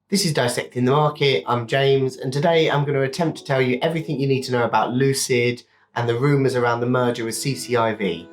This is Dissecting the Market. I'm James, and today I'm going to attempt to tell you everything you need to know about Lucid and the rumours around the merger with CCIV.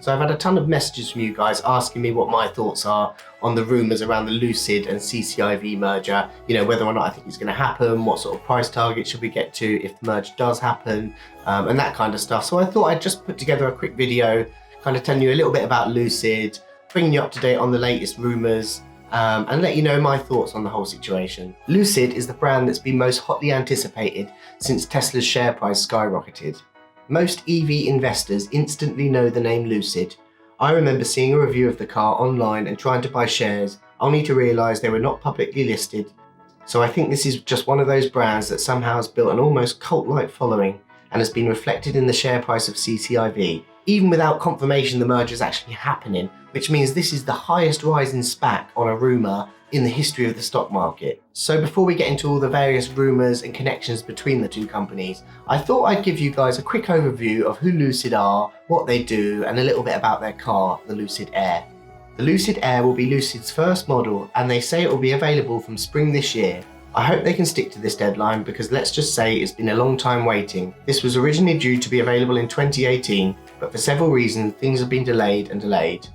So I've had a ton of messages from you guys asking me what my thoughts are on the rumours around the Lucid and CCIV merger, whether or not I think it's going to happen, what sort of price target should we get to if the merger does happen, and that kind of stuff. So I thought I'd just put together a quick video, kind of telling you a little bit about Lucid, bringing you up to date on the latest rumours, and let you know my thoughts on the whole situation. Lucid is the brand that's been most hotly anticipated since Tesla's share price skyrocketed. Most EV investors instantly know the name Lucid. I remember seeing a review of the car online and trying to buy shares, only to realise they were not publicly listed. So I think this is just one of those brands that somehow has built an almost cult-like following and has been reflected in the share price of CCIV, even without confirmation the merger is actually happening, which means this is the highest rise in SPAC on a rumour in the history of the stock market. So before we get into all the various rumours and connections between the two companies, I thought I'd give you guys a quick overview of who Lucid are, what they do, and a little bit about their car, the Lucid Air. The Lucid Air will be Lucid's first model, and they say it will be available from spring this year. I hope they can stick to this deadline because let's just say it's been a long time waiting. This was originally due to be available in 2018, but for several reasons things have been delayed and delayed,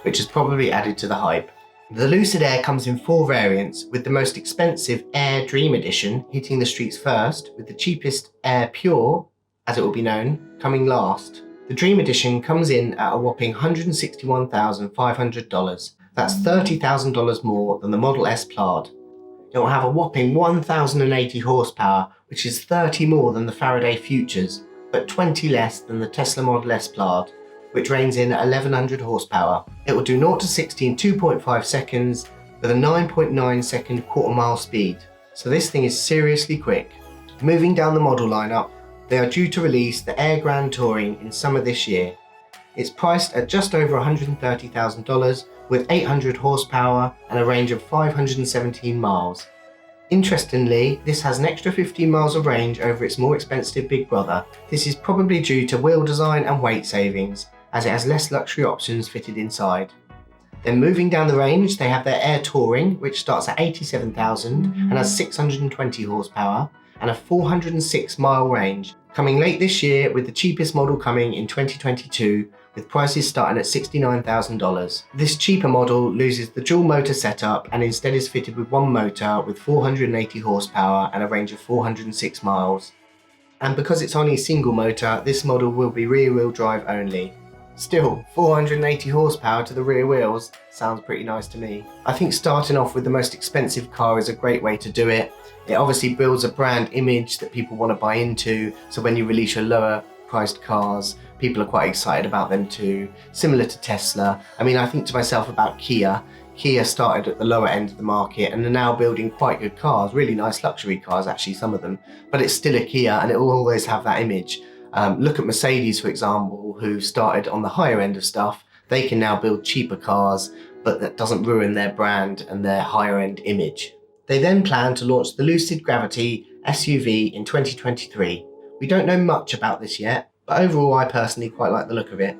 which has probably added to the hype. The Lucid Air comes in 4 variants, with the most expensive Air Dream Edition hitting the streets first, with the cheapest Air Pure, as it will be known, coming last. The Dream Edition comes in at a whopping $161,500. That's $30,000 more than the Model S Plaid. It will have a whopping 1,080 horsepower, which is 30 more than the Faraday Futures, but 20 less than the Tesla Model S Plaid, which reigns in at 1,100 horsepower. It will do 0 to 60 in 2.5 seconds with a 9.9 second quarter-mile speed. So this thing is seriously quick. Moving down the model lineup, they are due to release the Air Grand Touring in summer this year. It's priced at just over $130,000 with 800 horsepower and a range of 517 miles. Interestingly, this has an extra 15 miles of range over its more expensive big brother. This is probably due to wheel design and weight savings, as it has less luxury options fitted inside. Then moving down the range, they have their Air Touring, which starts at $87,000 and has 620 horsepower and a 406 mile range, coming late this year with the cheapest model coming in 2022, with prices starting at $69,000. This cheaper model loses the dual motor setup and instead is fitted with one motor with 480 horsepower and a range of 406 miles. And because it's only a single motor, this model will be rear-wheel drive only. Still, 480 horsepower to the rear wheels sounds pretty nice to me. I think starting off with the most expensive car is a great way to do it. It obviously builds a brand image that people want to buy into, so when you release your lower priced cars, people are quite excited about them too. Similar to Tesla. I mean, I think to myself about Kia. Kia started at the lower end of the market and are now building quite good cars, really nice luxury cars actually, some of them, but it's still a Kia and it will always have that image. Look at Mercedes, for example, who started on the higher end of stuff. They can now build cheaper cars, but that doesn't ruin their brand and their higher end image. They then plan to launch the Lucid Gravity SUV in 2023. We don't know much about this yet, but overall I personally quite like the look of it.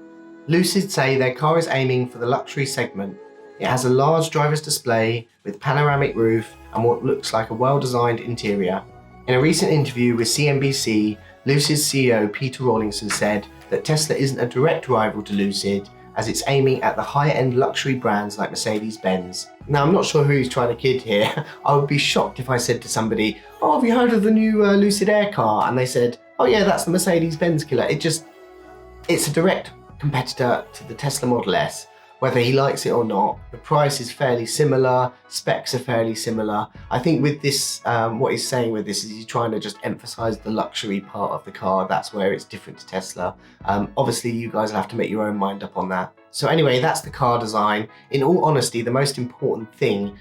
Lucid say their car is aiming for the luxury segment. It has a large driver's display with panoramic roof and what looks like a well-designed interior. In a recent interview with CNBC, Lucid's CEO Peter Rawlinson said that Tesla isn't a direct rival to Lucid, as it's aiming at the higher-end luxury brands like Mercedes-Benz. Now, I'm not sure who he's trying to kid here. I would be shocked if I said to somebody, "Oh, have you heard of the new Lucid Air car?" And they said, "Oh yeah, that's the Mercedes-Benz killer." It's a direct competitor to the Tesla Model S. Whether he likes it or not, the price is fairly similar, specs are fairly similar. I think with this, what he's saying with this is he's trying to just emphasize the luxury part of the car. That's where it's different to Tesla. Obviously, you guys will have to make your own mind up on that. So anyway, that's the car design. In all honesty, the most important thing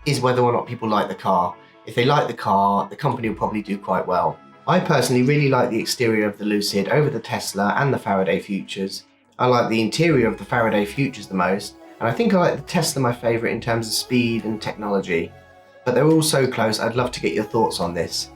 is whether or not people like the car. If they like the car, the company will probably do quite well. I personally really like the exterior of the Lucid over the Tesla and the Faraday Futures. I like the interior of the Faraday Futures the most, and I think I like the Tesla my favourite in terms of speed and technology. But they're all so close, I'd love to get your thoughts on this.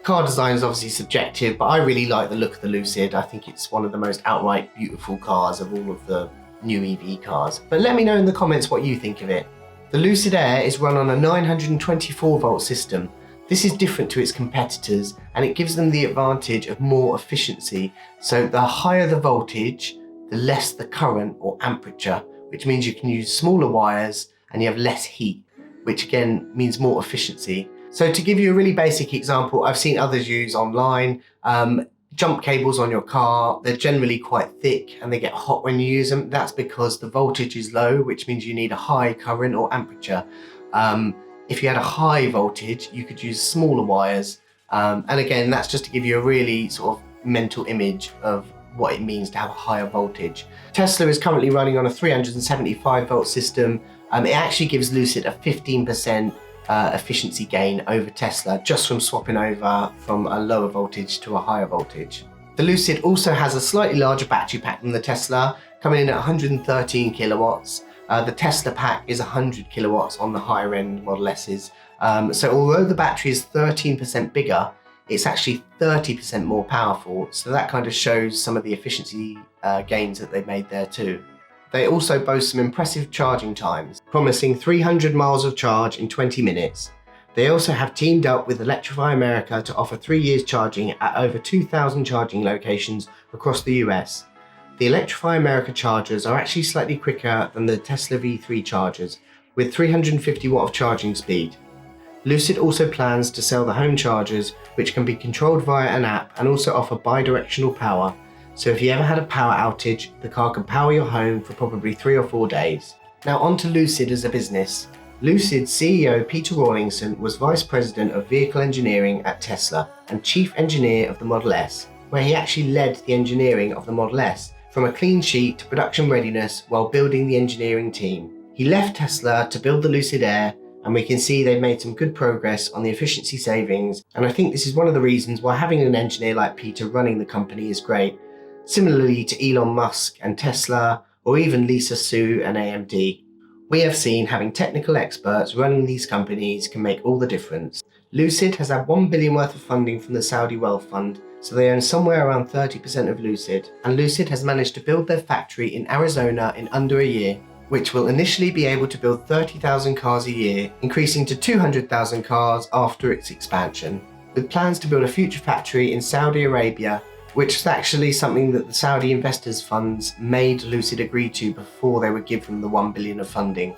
Car design is obviously subjective, but I really like the look of the Lucid. I think it's one of the most outright beautiful cars of all of the new EV cars. But let me know in the comments what you think of it. The Lucid Air is run on a 924 volt system. This is different to its competitors and it gives them the advantage of more efficiency. So the higher the voltage, the less the current or amperature, which means you can use smaller wires and you have less heat, which again means more efficiency. So to give you a really basic example, I've seen others use online, jump cables on your car. They're generally quite thick and they get hot when you use them. That's because the voltage is low, which means you need a high current or amperature. If you had a high voltage, you could use smaller wires. And again, that's just to give you a really sort of mental image of what it means to have a higher voltage. Tesla is currently running on a 375 volt system. It actually gives Lucid a 15% efficiency gain over Tesla just from swapping over from a lower voltage to a higher voltage. The Lucid also has a slightly larger battery pack than the Tesla, coming in at 113 kilowatts. The Tesla pack is 100 kilowatts on the higher end Model S's. So although the battery is 13% bigger, it's actually 30% more powerful. So that kind of shows some of the efficiency gains that they've made there too. They also boast some impressive charging times, promising 300 miles of charge in 20 minutes. They also have teamed up with Electrify America to offer 3 years charging at over 2,000 charging locations across the US. The Electrify America chargers are actually slightly quicker than the Tesla V3 chargers, with 350 watt of charging speed. Lucid also plans to sell the home chargers, which can be controlled via an app and also offer bi-directional power. So if you ever had a power outage, the car can power your home for probably 3 or 4 days. Now on to Lucid as a business. Lucid CEO Peter Rawlinson was Vice President of Vehicle Engineering at Tesla and Chief Engineer of the Model S, where he actually led the engineering of the Model S from a clean sheet to production readiness while building the engineering team. He left Tesla to build the Lucid Air, and we can see they've made some good progress on the efficiency savings, and I think this is one of the reasons why having an engineer like Peter running the company is great, similarly to Elon Musk and Tesla, or even Lisa Su and AMD. We have seen having technical experts running these companies can make all the difference. Lucid has had $1 billion worth of funding from the Saudi Wealth Fund, so they own somewhere around 30% of Lucid, and Lucid has managed to build their factory in Arizona in under a year, which will initially be able to build 30,000 cars a year, increasing to 200,000 cars after its expansion, with plans to build a future factory in Saudi Arabia, which is actually something that the Saudi investors funds made Lucid agree to before they would give them the $1 billion of funding.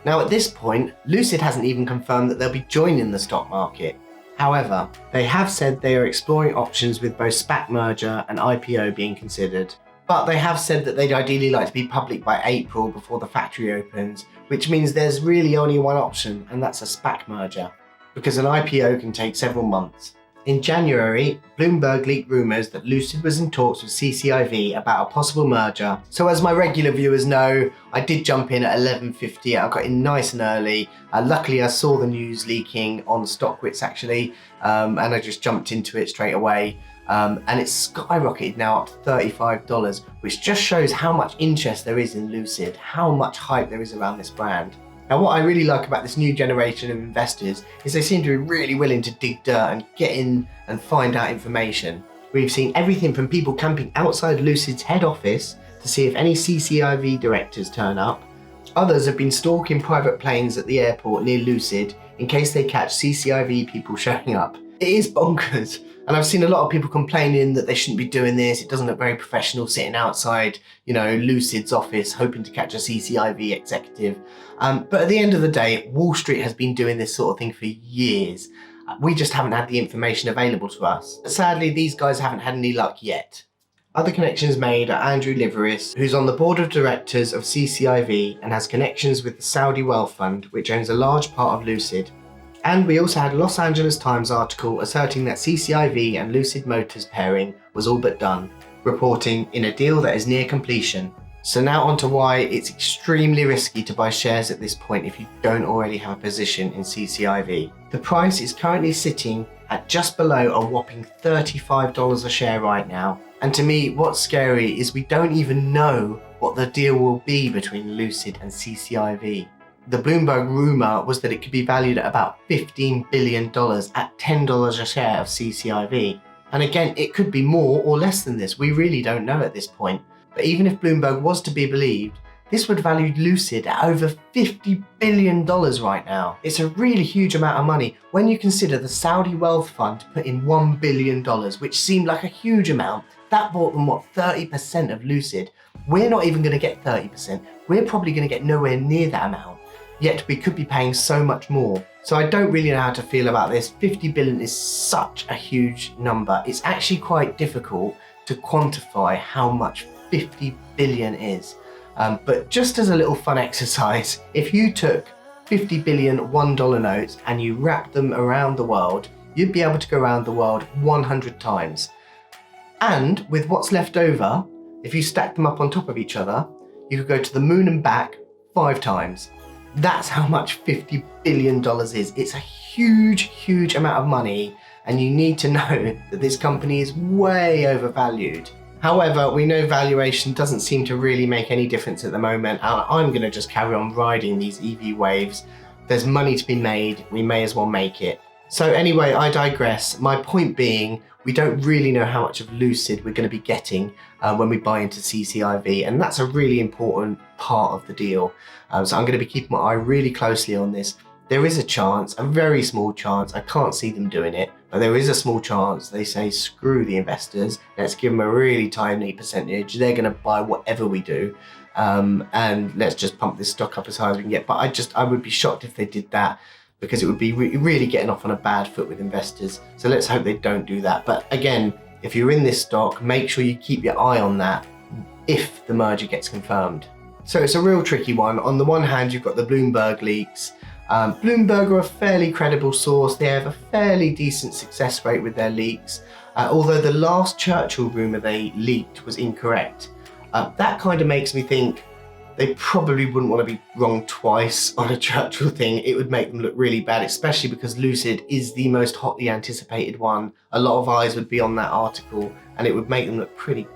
Now at this point, Lucid hasn't even confirmed that they'll be joining the stock market. However, they have said they are exploring options with both SPAC merger and IPO being considered. But they have said that they'd ideally like to be public by April before the factory opens, which means there's really only one option, and that's a SPAC merger, because an IPO can take several months. In January, Bloomberg leaked rumours that Lucid was in talks with CCIV about a possible merger. So as my regular viewers know, I did jump in at 11:50. I got in nice and early. Luckily, I saw the news leaking on StockWits actually, and I just jumped into it straight away. And it's skyrocketed now up to $35, which just shows how much interest there is in Lucid, how much hype there is around this brand. Now what I really like about this new generation of investors is they seem to be really willing to dig dirt and get in and find out information. We've seen everything from people camping outside Lucid's head office to see if any CCIV directors turn up. Others have been stalking private planes at the airport near Lucid in case they catch CCIV people showing up. It is bonkers. And I've seen a lot of people complaining that they shouldn't be doing this. It doesn't look very professional sitting outside, Lucid's office hoping to catch a CCIV executive. But at the end of the day, Wall Street has been doing this sort of thing for years. We just haven't had the information available to us. But sadly, these guys haven't had any luck yet. Other connections made are Andrew Liveris, who's on the board of directors of CCIV and has connections with the Saudi Wealth Fund, which owns a large part of Lucid. And we also had a Los Angeles Times article asserting that CCIV and Lucid Motors pairing was all but done, reporting in a deal that is near completion. So now on to why it's extremely risky to buy shares at this point if you don't already have a position in CCIV. The price is currently sitting at just below a whopping $35 a share right now. And to me, what's scary is we don't even know what the deal will be between Lucid and CCIV. The Bloomberg rumour was that it could be valued at about $15 billion at $10 a share of CCIV. And again, it could be more or less than this. We really don't know at this point. But even if Bloomberg was to be believed, this would value Lucid at over $50 billion right now. It's a really huge amount of money when you consider the Saudi Wealth Fund put in $1 billion, which seemed like a huge amount. That bought them, 30% of Lucid. We're not even going to get 30%. We're probably going to get nowhere near that amount. Yet we could be paying so much more. So I don't really know how to feel about this. 50 billion is such a huge number. It's actually quite difficult to quantify how much 50 billion is. But just as a little fun exercise, if you took 50 billion $1 notes and you wrapped them around the world, you'd be able to go around the world 100 times. And with what's left over, if you stack them up on top of each other, you could go to the moon and back 5 times. That's how much $50 billion is. It's a huge, huge amount of money, and you need to know that this company is way overvalued. However, we know valuation doesn't seem to really make any difference at the moment, and I'm going to just carry on riding these EV waves. There's money to be made, we may as well make it. So anyway, I digress. My point being, we don't really know how much of Lucid we're going to be getting when we buy into CCIV, and that's a really important part of the deal. So I'm going to be keeping my eye really closely on this. There is a chance, a very small chance, I can't see them doing it, but there is a small chance they say, screw the investors, let's give them a really tiny percentage, they're going to buy whatever we do, and let's just pump this stock up as high as we can get. But I would be shocked if they did that, because it would be really getting off on a bad foot with investors. So let's hope they don't do that. But again, if you're in this stock, make sure you keep your eye on that if the merger gets confirmed. So it's a real tricky one. On the one hand, you've got the Bloomberg leaks. Bloomberg are a fairly credible source. They have a fairly decent success rate with their leaks. Although the last Churchill rumour they leaked was incorrect. That kind of makes me think they probably wouldn't want to be wrong twice on a Churchill thing. It would make them look really bad, especially because Lucid is the most hotly anticipated one. A lot of eyes would be on that article, and it would make them look pretty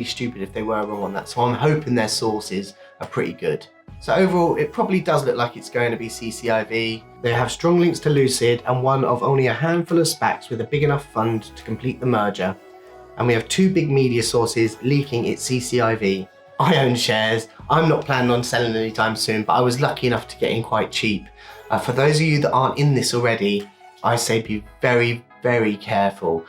stupid if they were wrong on that. So I'm hoping their sources are pretty good. So overall, it probably does look like it's going to be CCIV. They have strong links to Lucid and one of only a handful of SPACs with a big enough fund to complete the merger. And we have 2 big media sources leaking it's CCIV. I own shares. I'm not planning on selling anytime soon, but I was lucky enough to get in quite cheap. For those of you that aren't in this already, I say be very, very careful.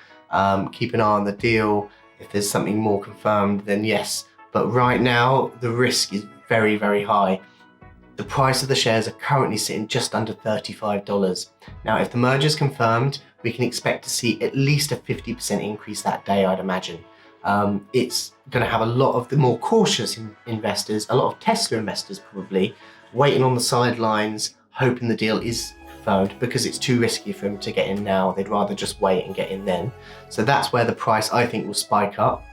Keep an eye on the deal. If there's something more confirmed, then yes. But right now, the risk is very, very high. The price of the shares are currently sitting just under $35. Now, if the merger is confirmed, we can expect to see at least a 50% increase that day, I'd imagine. It's going to have a lot of the more cautious investors, a lot of Tesla investors probably, waiting on the sidelines, hoping the deal is confirmed because it's too risky for them to get in now. They'd rather just wait and get in then. So that's where the price, I think, will spike up.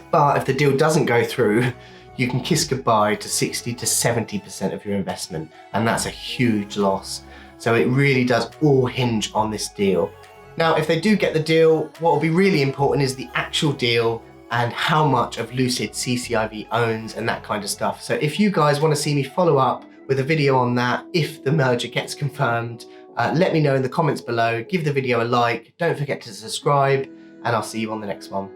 But if the deal doesn't go through, you can kiss goodbye to 60 to 70% of your investment, and that's a huge loss. So it really does all hinge on this deal. Now, if they do get the deal, what will be really important is the actual deal and how much of Lucid CCIV owns and that kind of stuff. So if you guys want to see me follow up with a video on that, if the merger gets confirmed, let me know in the comments below. Give the video a like, don't forget to subscribe, and I'll see you on the next one.